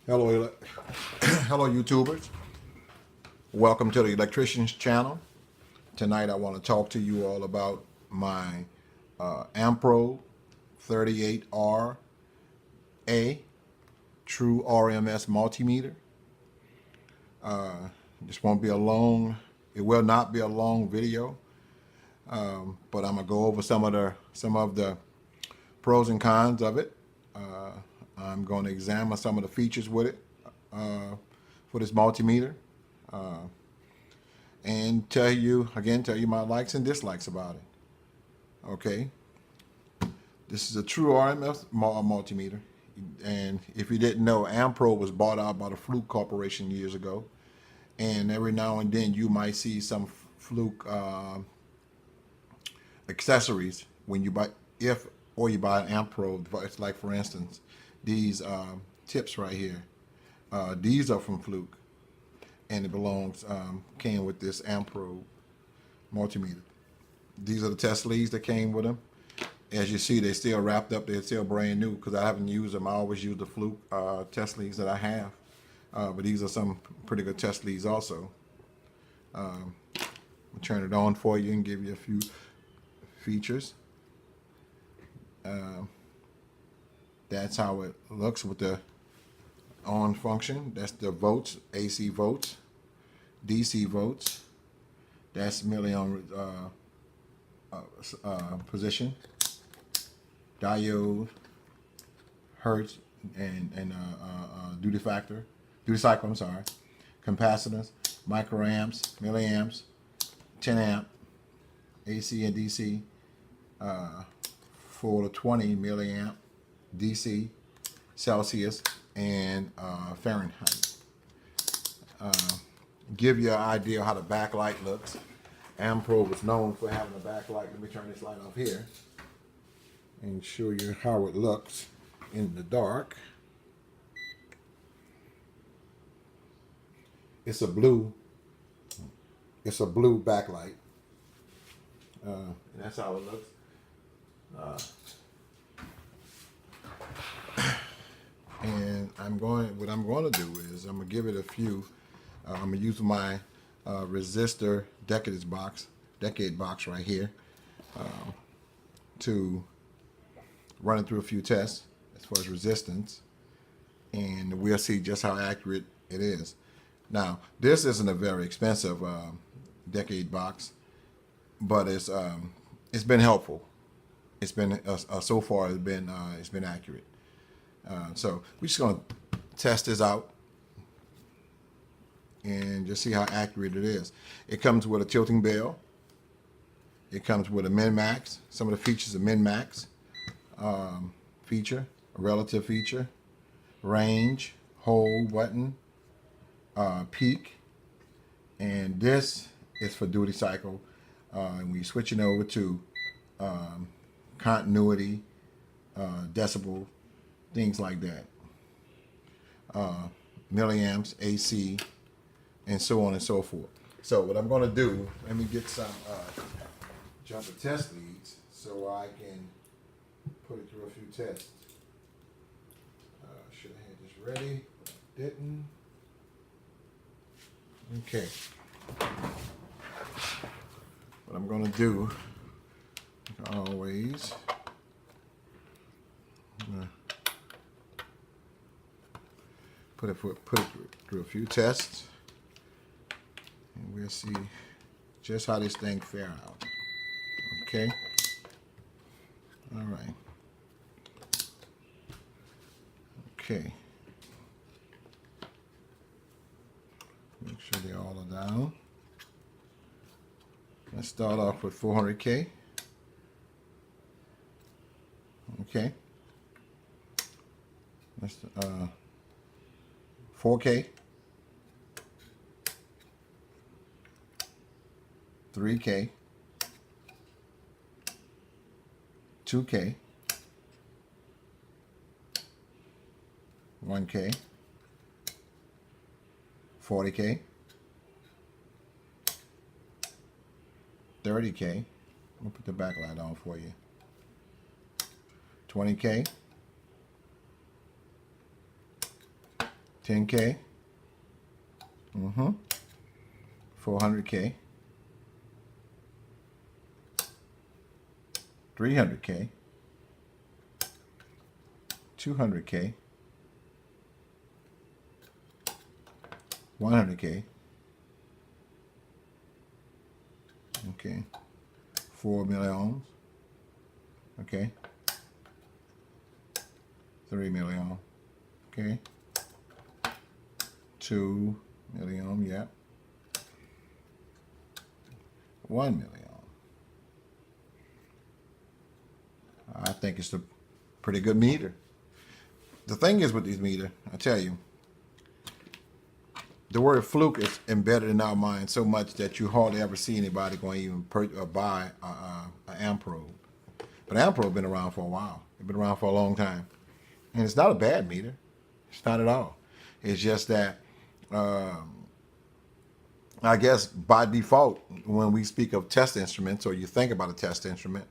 Hello, hello YouTubers. Welcome to the Electrician's channel. Tonight I want to talk to you all about my AMPROBE 38R-A true RMS multimeter. This won't be a long, it will not be a long video, but I'm gonna go over some of the pros and cons of it. I'm going to examine some of the features with it for this multimeter, and tell you my likes and dislikes about it. Okay, this is a true RMS multimeter, and if you didn't know, AMPROBE was bought out by the Fluke Corporation years ago, and every now and then you might see some Fluke accessories when you buy, or you buy an AMPROBE. It's like, for instance, these tips right here. These are from Fluke, and it came with this AMPROBE multimeter. These are the test leads that came with them. As you see, they're still wrapped up. They're still brand new because I haven't used them. I always use the Fluke test leads that I have. But these are some pretty good test leads also. I'll turn it on for you and give you a few features. That's how it looks with the on function. That's the volts, AC volts, DC volts. That's milliohm position, diode, hertz, and duty cycle. I'm sorry, capacitance, microamps, milliamps, 10 amp, AC and DC, 4 to 20 milliamp, DC, Celsius, and Fahrenheit. Give you an idea how the backlight looks. AMPROBE is known for having a backlight. Let me turn this light off here and show you how it looks in the dark. It's a blue backlight. And that's how it looks. And what I'm going to do is I'm going to give it a few. I'm going to use my resistor decade box right here to run it through a few tests as far as resistance, and we'll see just how accurate it is. Now, this isn't a very expensive decade box, but it's been helpful. It's been so far it's been accurate. So we're just going to test this out and just see how accurate it is. It comes with a tilting bell. It comes with a min-max. Some of the features of min-max feature, a relative feature, range, hold button, peak, and this is for duty cycle. And we're switching over to continuity, decibel, things like that. Milliamps, AC, and so on and so forth. So what I'm going to do, let me get some jumper test leads so I can put it through a few tests. Should have had this ready, but I didn't. Okay. What I'm going to do, like always, put it through a few tests, and we'll see just how this thing fare out. Okay. All right. Okay. Make sure they all are down. Let's start off with 400K. Okay. Let's 4K, 3K, 2K, 1K, 40K, 30K. I'll put the backlight on for you. 20K, 10K, 400K, 300K, 200K, 100K, okay, 4 milliohms, okay, 3 milliohm, okay, 2 milliohm, yeah, 1 milliohm. I think it's a pretty good meter. The thing is with these meters, I tell you, the word fluke is embedded in our mind so much that you hardly ever see anybody going to even buy an AMPROBE. But AMPROBE been around for a while. It's been around for a long time. And it's not a bad meter. It's not at all. It's just that, I guess by default, when we speak of test instruments or you think about a test instrument,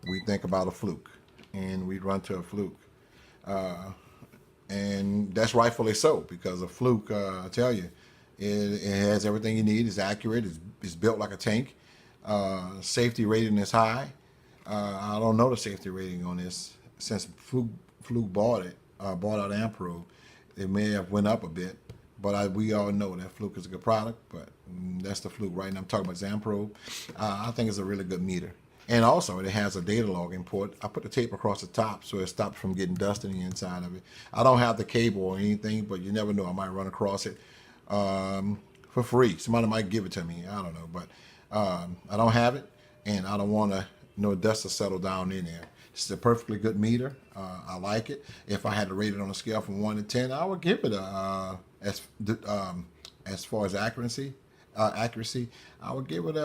we think about a fluke. And we run to a fluke. And that's rightfully so, because a fluke, I tell you, it has everything you need. It's accurate. It's built like a tank. Safety rating is high. I don't know the safety rating on this. Since Fluke bought out AMPROBE, it may have went up a bit. But we all know that Fluke is a good product. But that's the Fluke right now. I'm talking about AMPROBE. I think it's a really good meter. And also, it has a data logging port. I put the tape across the top so it stops from getting dust in the inside of it. I don't have the cable or anything, but you never know. I might run across it for free. Somebody might give it to me. I don't know. But I don't have it, and I don't want no dust to settle down in there. It's a perfectly good meter. I like it. If I had to rate it on a scale from 1 to 10, I would give it as far as accuracy, I would give it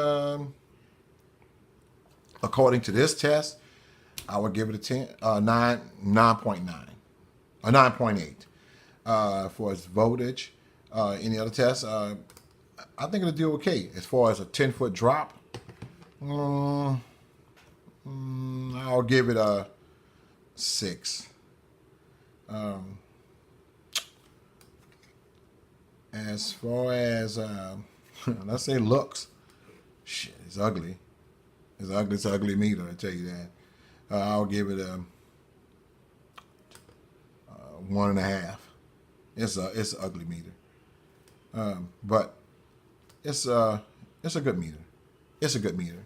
according to this test, I would give it a 9.9 or 9.8. For its voltage, any other tests, I think it'll do okay. As far as a 10-foot drop, I'll give it a 6. As far as, let's say looks, shit, it's ugly. It's ugly meter, I tell you that. I'll give it a 1.5. It's an ugly meter, but it's a good meter. It's a good meter.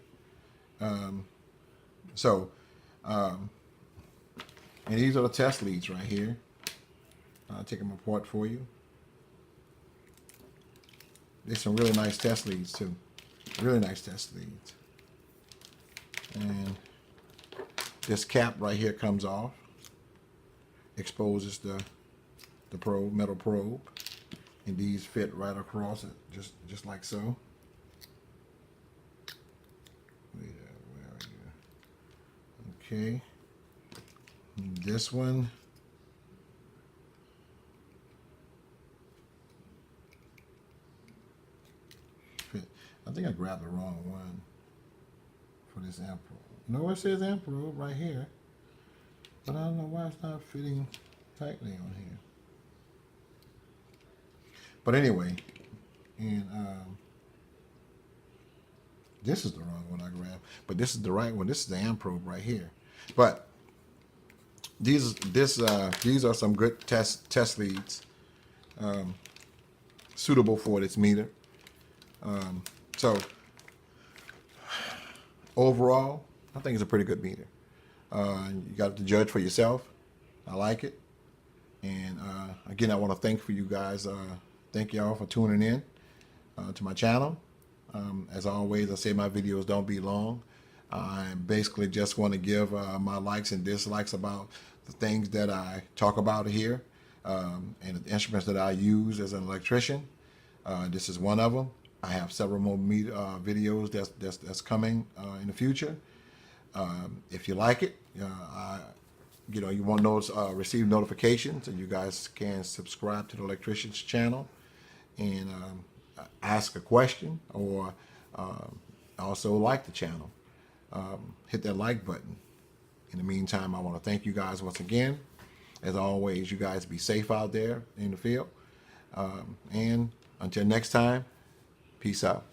And these are the test leads right here. I'll take them apart for you. There's some really nice test leads too. Really nice test leads. And this cap right here comes off, exposes the probe, metal probe, and these fit right across it, just like so. Where are you? Okay. And this one. I think I grabbed the wrong one for this AMPROBE. No, it says AMPROBE right here, but I don't know why it's not fitting tightly on here. But anyway, and this is the wrong one I grabbed, but this is the right one. This is the AMPROBE right here. But these are some good test leads, suitable for this meter. So overall, I think it's a pretty good meter. You got to judge for yourself. I like it. And again, I want to thank you guys. Thank y'all for tuning in to my channel. As always, I say my videos don't be long. I basically just want to give my likes and dislikes about the things that I talk about here and the instruments that I use as an electrician. This is one of them. I have several more videos that's coming in the future. If you like it, you want those receive notifications, and you guys can subscribe to the electrician's channel and ask a question, or also like the channel. Hit that like button. In the meantime, I want to thank you guys once again. As always, you guys be safe out there in the field. And until next time, peace out.